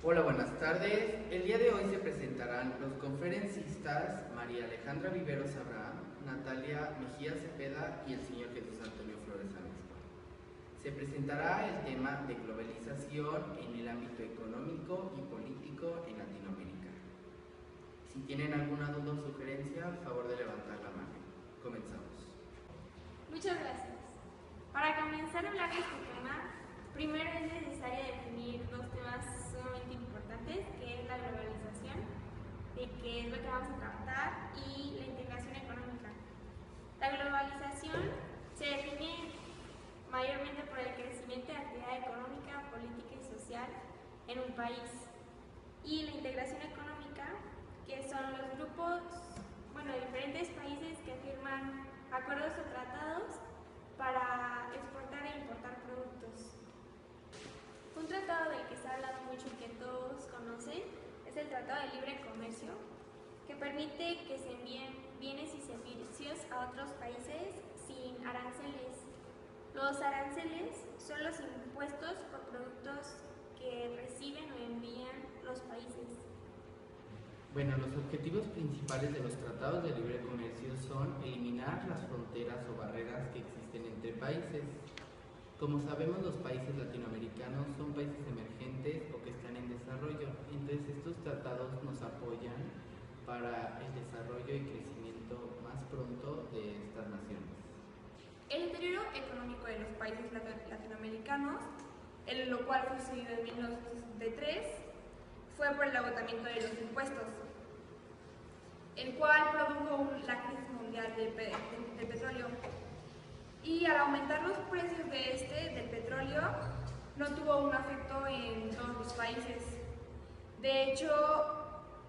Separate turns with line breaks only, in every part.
Hola, buenas tardes. El día de hoy se presentarán los conferencistas María Alejandra Viveros Abraham, Natalia Mejía Cepeda y el señor Jesús Antonio Flores Anuesco. Se presentará el tema de globalización en el ámbito económico y político en Latinoamérica. Si tienen alguna duda o sugerencia, favor de levantar la mano. Comenzamos.
Muchas gracias. Para comenzar a hablar de este tema, primero es necesario definir dos temas sumamente importantes, que es la globalización, de que es lo que vamos a tratar, y la integración económica. La globalización se define mayormente por el crecimiento de actividad económica, política y social en un país. Y la integración económica, que son los grupos, de diferentes países que firman acuerdos o tratados para exportar e importar productos. Un tratado del que se ha hablado mucho y que todos conocen es el Tratado de Libre Comercio, que permite que se envíen bienes y servicios a otros países sin aranceles. Los aranceles son los impuestos por productos que reciben o envían los países.
Bueno, los objetivos principales de los tratados de libre comercio son eliminar las fronteras o barreras que existen entre países. Como sabemos, los países latinoamericanos son países emergentes o que están en desarrollo, entonces estos tratados nos apoyan para el desarrollo y crecimiento más pronto de estas naciones.
El deterioro económico de los países latinoamericanos, en lo cual fue sucedido en 1963, fue por el agotamiento de los impuestos, el cual produjo la crisis mundial del petróleo. Y al aumentar los precios del petróleo, no tuvo un efecto en todos los países. De hecho,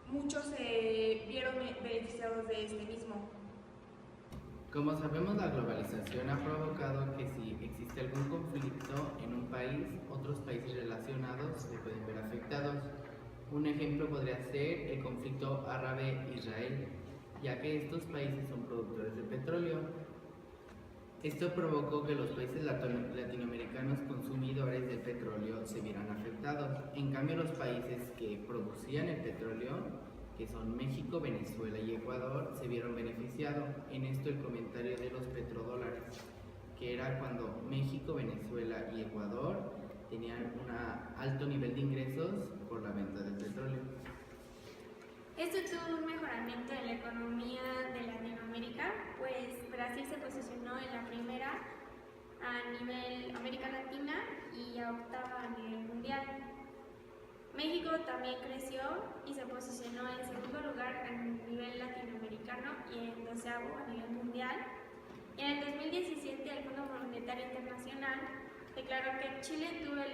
muchos se vieron beneficiados de este mismo.
Como sabemos, la globalización ha provocado que si existe algún conflicto en un país, otros países relacionados se pueden ver afectados. Un ejemplo podría ser el conflicto árabe-israel, ya que estos países son productores de petróleo. Esto provocó que los países latinoamericanos consumidores de petróleo se vieran afectados. En cambio, los países que producían el petróleo, que son México, Venezuela y Ecuador, se vieron beneficiados. En esto el comentario de los petrodólares, que era cuando México, Venezuela y Ecuador tenían un alto nivel de ingresos por la venta del petróleo.
Esto tuvo un mejoramiento de la economía de Latinoamérica, pues Brasil se posicionó en la primera a nivel América Latina y a octava a nivel mundial. México también creció y se posicionó en segundo lugar a nivel latinoamericano y en doceavo a nivel mundial. Y en el 2017 el Fondo Monetario Internacional declaró que Chile tuvo el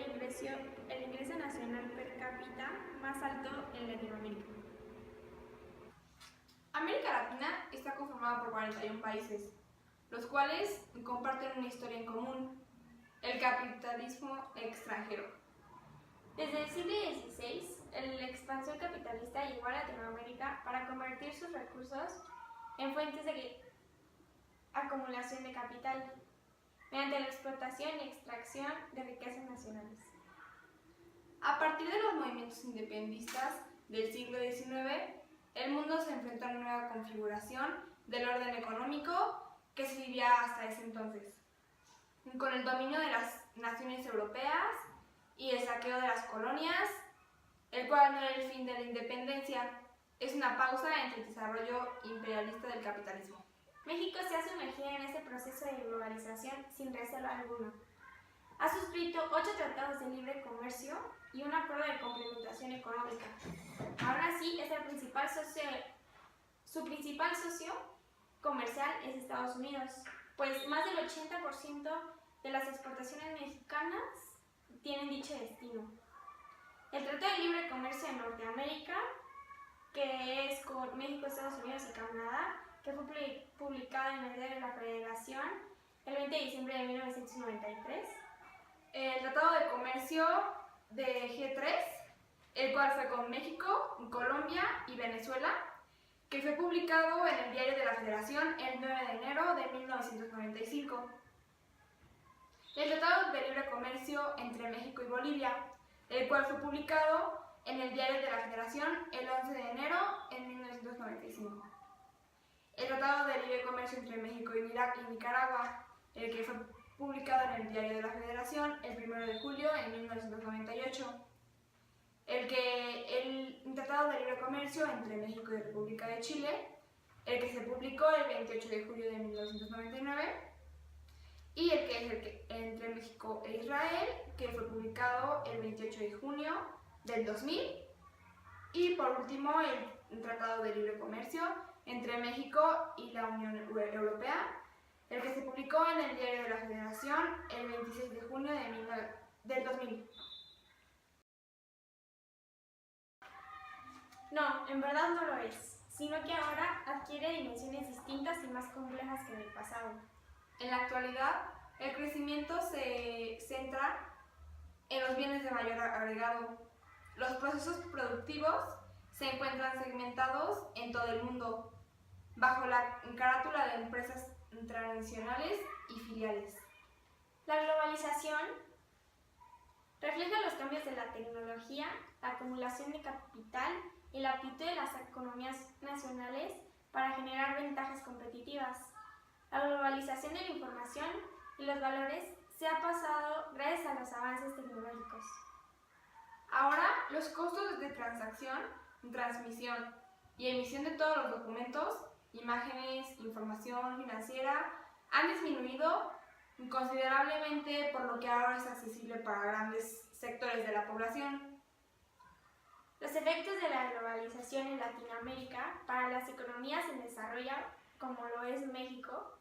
ingreso nacional per cápita más alto en Latinoamérica.
América Latina está conformada por 41 países, los cuales comparten una historia en común: el capitalismo extranjero.
Desde el siglo XVI, la expansión capitalista llegó a Latinoamérica para convertir sus recursos en fuentes de acumulación de capital, mediante la explotación y extracción de riquezas nacionales.
A partir de los movimientos independistas del siglo XIX, el mundo se enfrentó a una nueva configuración del orden económico que se vivía hasta ese entonces, con el dominio de las naciones europeas y el saqueo de las colonias, el cual no era el fin de la independencia, es una pausa entre el desarrollo imperialista del capitalismo.
México se ha sumergido en este proceso de globalización sin reserva alguna. Ha suscrito 8 tratados de libre comercio y un acuerdo de complementación económica. Ahora sí, su principal socio comercial es Estados Unidos, pues más del 80% de las exportaciones mexicanas tienen dicho destino. El Tratado de Libre Comercio en Norteamérica, que es con México, Estados Unidos y Canadá, que fue publicado en el Diario de la Federación el 20 de diciembre de 1993.
El Tratado de Comercio de G3, el cual fue con México, Colombia y Venezuela, que fue publicado en el Diario de la Federación el 9 de enero de 1995. El Tratado de Libre Comercio entre México y Bolivia, el cual fue publicado en el Diario de la Federación el 11 de enero de 1995. El Tratado de Libre Comercio entre México y Nicaragua, el que fue publicado en el Diario de la Federación el 1 de julio de 1998. El Tratado de Libre Comercio entre México y República de Chile, el que se publicó el 28 de julio de 1999, y entre México e Israel, que fue publicado el 28 de junio del 2000, y por último el Tratado de Libre Comercio entre México y la Unión Europea, el que se publicó en el Diario de la Federación el 26 de junio del 2000.
No, en verdad no lo es, sino que ahora adquiere dimensiones distintas y más complejas que en el pasado.
En la actualidad, el crecimiento se centra en los bienes de mayor agregado. Los procesos productivos se encuentran segmentados en todo el mundo, bajo la carátula de empresas transnacionales y filiales.
La globalización refleja los cambios de la tecnología, la acumulación de capital y la aptitud de las economías nacionales para generar ventajas competitivas. La globalización de la información y los valores se ha pasado gracias a los avances tecnológicos.
Ahora, los costos de transacción, transmisión y emisión de todos los documentos, imágenes, información financiera han disminuido considerablemente, por lo que ahora es accesible para grandes sectores de la población.
Los efectos de la globalización en Latinoamérica para las economías en desarrollo, como lo es México,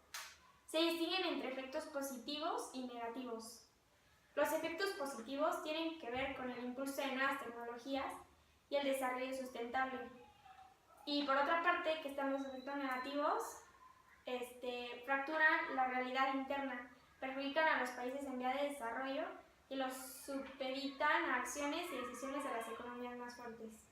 se distinguen entre efectos positivos y negativos. Los efectos positivos tienen que ver con el impulso de nuevas tecnologías y el desarrollo sustentable. Y por otra parte, que están los efectos negativos, fracturan la realidad interna, perjudican a los países en vía de desarrollo y los supeditan a acciones y decisiones de las economías más fuertes.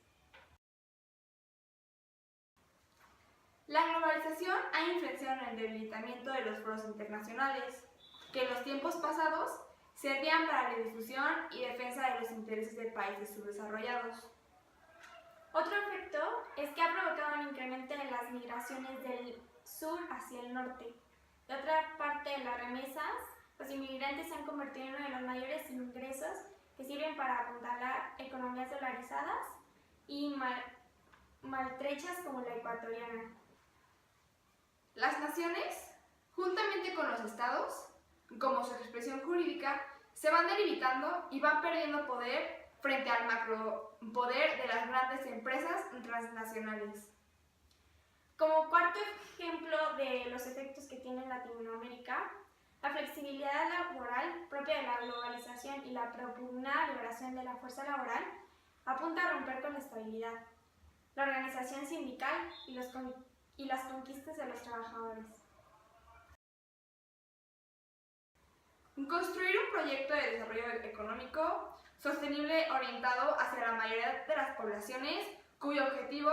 La globalización ha influenciado en el debilitamiento de los foros internacionales, que en los tiempos pasados servían para la difusión y defensa de los intereses de países subdesarrollados.
Otro efecto es que ha provocado un incremento de las migraciones del sur hacia el norte. De otra parte de las remesas, los inmigrantes se han convertido en uno de los mayores ingresos que sirven para apuntalar economías dolarizadas y maltrechas como la ecuatoriana.
Las naciones, juntamente con los estados, como su expresión jurídica, se van debilitando y van perdiendo poder frente al macropoder de las grandes empresas transnacionales.
Como cuarto ejemplo de los efectos que tiene Latinoamérica, la flexibilidad laboral propia de la globalización y la propugnada liberación de la fuerza laboral apunta a romper con la estabilidad, la organización sindical y las conquistas de los trabajadores.
Construir un proyecto de desarrollo económico sostenible orientado hacia la mayoría de las poblaciones, cuyo objetivo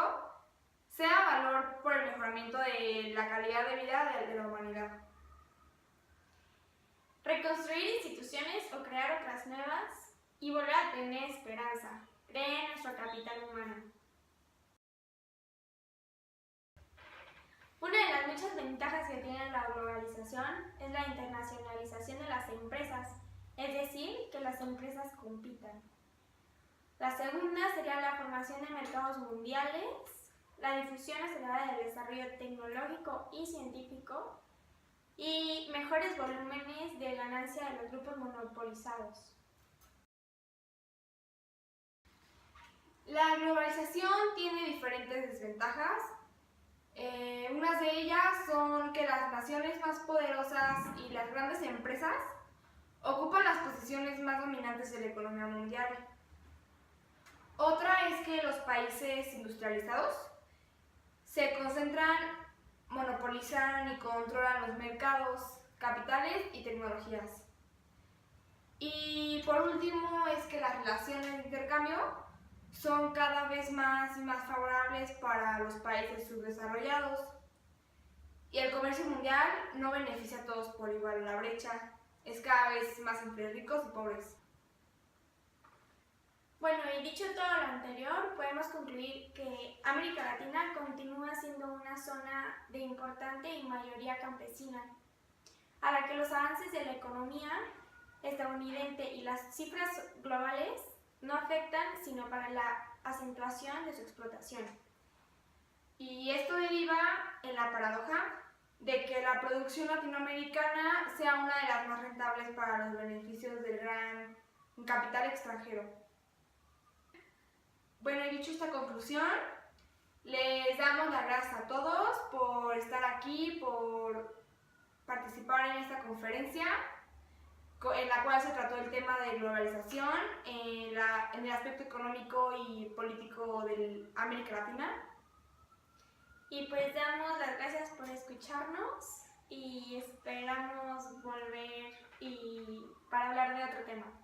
sea valor por el mejoramiento de la calidad de vida de la humanidad.
Reconstruir instituciones o crear otras nuevas y volver a tener esperanza. Creer en nuestro capital humano. Una de las muchas ventajas que tiene la globalización es la internacionalización de las empresas, es decir, que las empresas compitan. La segunda sería la formación de mercados mundiales, la difusión acelerada del desarrollo tecnológico y científico y mejores volúmenes de ganancia de los grupos monopolizados.
La globalización tiene diferentes desventajas. Unas de ellas son que las naciones más poderosas y las grandes empresas ocupan las posiciones más dominantes de la economía mundial. Otra es que los países industrializados se concentran, monopolizan y controlan los mercados, capitales y tecnologías. Y por último es que las relaciones de intercambio son cada vez más y más favorables para los países subdesarrollados. Y el comercio mundial no beneficia a todos por igual. La brecha es cada vez más entre ricos y pobres.
Bueno, y dicho todo lo anterior, podemos concluir que América Latina continúa siendo una zona de importante y mayoría campesina, a la que los avances de la economía estadounidense y las cifras globales no afectan sino para la acentuación de su explotación.
Y esto deriva en la paradoja de que la producción latinoamericana sea una de las más rentables para los beneficios del gran capital extranjero. Bueno, y dicho esta conclusión, les damos las gracias a todos por estar aquí, por participar en esta conferencia, en la cual se trató el tema de globalización en el aspecto económico y político de América Latina.
Y pues damos las gracias por escucharnos y esperamos volver para hablar de otro tema.